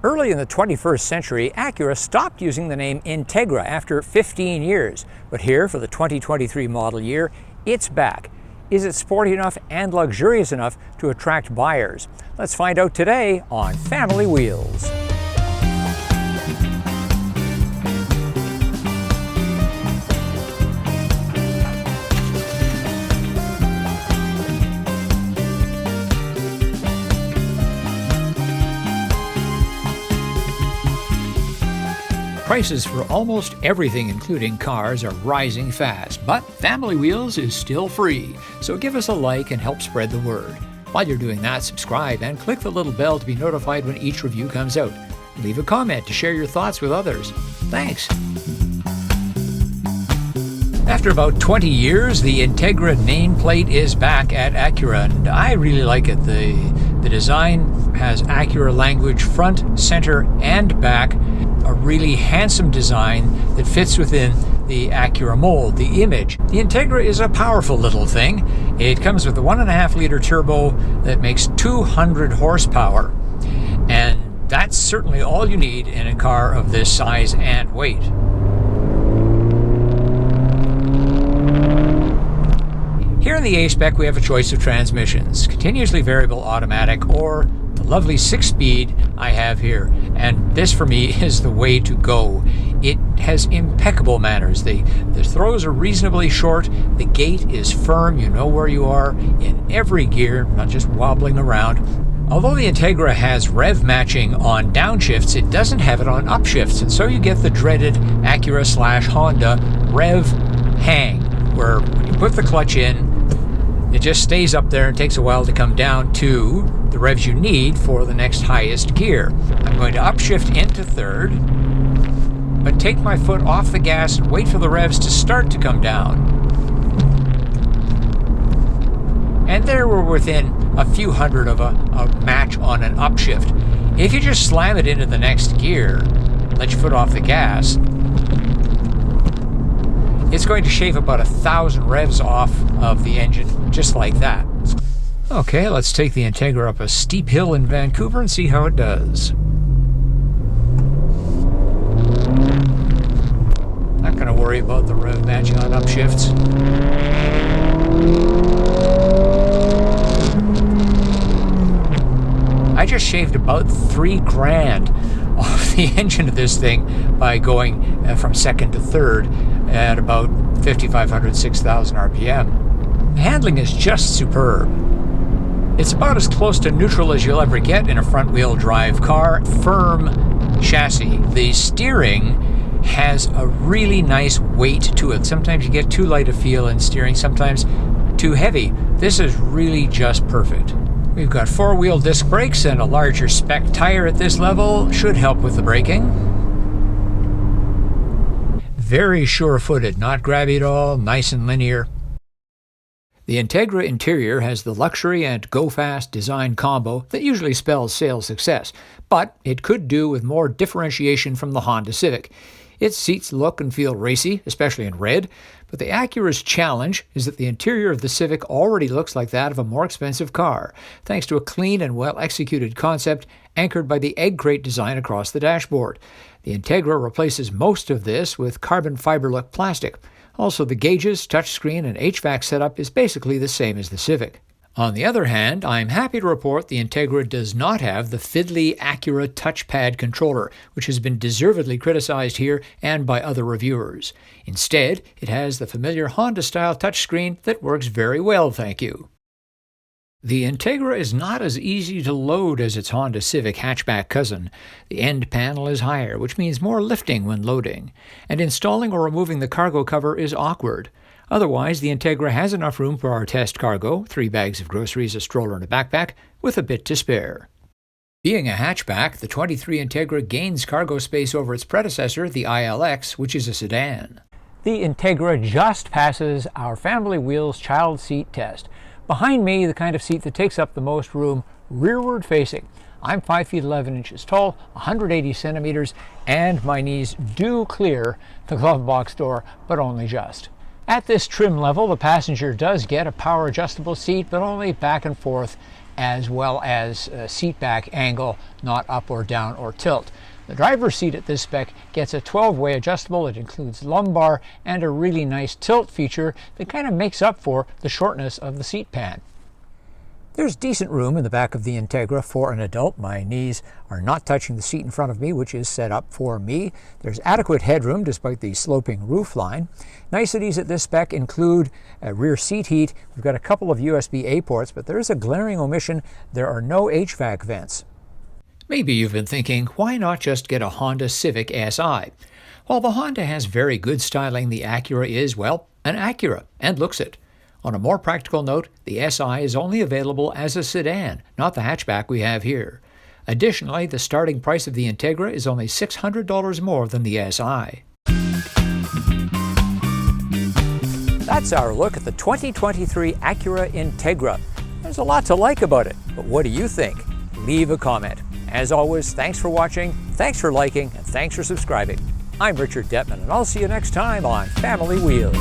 Early in the 21st century, Acura stopped using the name Integra after 15 years. But here, for the 2023 model year, it's back. Is it sporty enough and luxurious enough to attract buyers? Let's find out today on Family Wheels. Prices for almost everything, including cars, are rising fast, but Family Wheels is still free. So give us a like and help spread the word. While you're doing that, subscribe and click the little bell to be notified when each review comes out. Leave a comment to share your thoughts with others. Thanks. After about 20 years, the Integra nameplate is back at Acura, and I really like it. The design has Acura language front, center, and back. A really handsome design that fits within the Acura mold, the image. The Integra is a powerful little thing. It comes with a 1.5-liter turbo that makes 200 horsepower. And that's certainly all you need in a car of this size and weight. Here in the A-Spec we have a choice of transmissions, continuously variable automatic or the lovely 6-speed I have here, and this for me is the way to go. It has impeccable manners. The throws are reasonably short, the gate is firm, you know where you are in every gear, not just wobbling around. Although the Integra has rev matching on downshifts, it doesn't have it on upshifts, and so you get the dreaded Acura/Honda rev hang, where when you put the clutch in, it just stays up there and takes a while to come down to the revs you need for the next highest gear. I'm going to upshift into third, but take my foot off the gas and wait for the revs to start to come down. And there we're within a few hundred of a match on an upshift. If you just slam it into the next gear, let your foot off the gas, it's going to shave about 1,000 revs off of the engine, just like that. Okay, let's take the Integra up a steep hill in Vancouver and see how it does. Not going to worry about the rev matching on upshifts. I just shaved about $3,000 off the engine of this thing by going from second to third at about 5,500, 6,000 RPM. The handling is just superb. It's about as close to neutral as you'll ever get in a front-wheel drive car. Firm chassis. The steering has a really nice weight to it. Sometimes you get too light a feel in steering, sometimes too heavy. This is really just perfect. We've got 4-wheel disc brakes, and a larger spec tire at this level should help with the braking. Very sure-footed, not grabby at all, nice and linear. The Integra interior has the luxury and go-fast design combo that usually spells sales success, but it could do with more differentiation from the Honda Civic. Its seats look and feel racy, especially in red, but the Acura's challenge is that the interior of the Civic already looks like that of a more expensive car, thanks to a clean and well-executed concept anchored by the egg crate design across the dashboard. The Integra replaces most of this with carbon fiber look plastic. Also, the gauges, touchscreen, and HVAC setup is basically the same as the Civic. On the other hand, I'm happy to report the Integra does not have the fiddly Acura touchpad controller, which has been deservedly criticized here and by other reviewers. Instead, it has the familiar Honda-style touchscreen that works very well, thank you. The Integra is not as easy to load as its Honda Civic hatchback cousin. The end panel is higher, which means more lifting when loading, and installing or removing the cargo cover is awkward. Otherwise, the Integra has enough room for our test cargo, 3 bags of groceries, a stroller, and a backpack, with a bit to spare. Being a hatchback, the 23 Integra gains cargo space over its predecessor, the ILX, which is a sedan. The Integra just passes our Family Wheels child seat test. Behind me, the kind of seat that takes up the most room, rearward facing. I'm 5 feet 11 inches tall, 180 centimeters, and my knees do clear the glove box door, but only just. At this trim level, the passenger does get a power adjustable seat, but only back and forth as well as seat back angle, not up or down or tilt. The driver's seat at this spec gets a 12-way adjustable. It includes lumbar and a really nice tilt feature that kind of makes up for the shortness of the seat pan. There's decent room in the back of the Integra for an adult. My knees are not touching the seat in front of me, which is set up for me. There's adequate headroom despite the sloping roofline. Niceties at this spec include a rear seat heat. We've got a couple of USB-A ports, but there is a glaring omission. There are no HVAC vents. Maybe you've been thinking, why not just get a Honda Civic Si? While the Honda has very good styling, the Acura is, well, an Acura, and looks it. On a more practical note, the Si is only available as a sedan, not the hatchback we have here. Additionally, the starting price of the Integra is only $600 more than the Si. That's our look at the 2023 Acura Integra. There's a lot to like about it, but what do you think? Leave a comment. As always, thanks for watching, thanks for liking, and thanks for subscribing. I'm Richard Detman, and I'll see you next time on Family Wheels.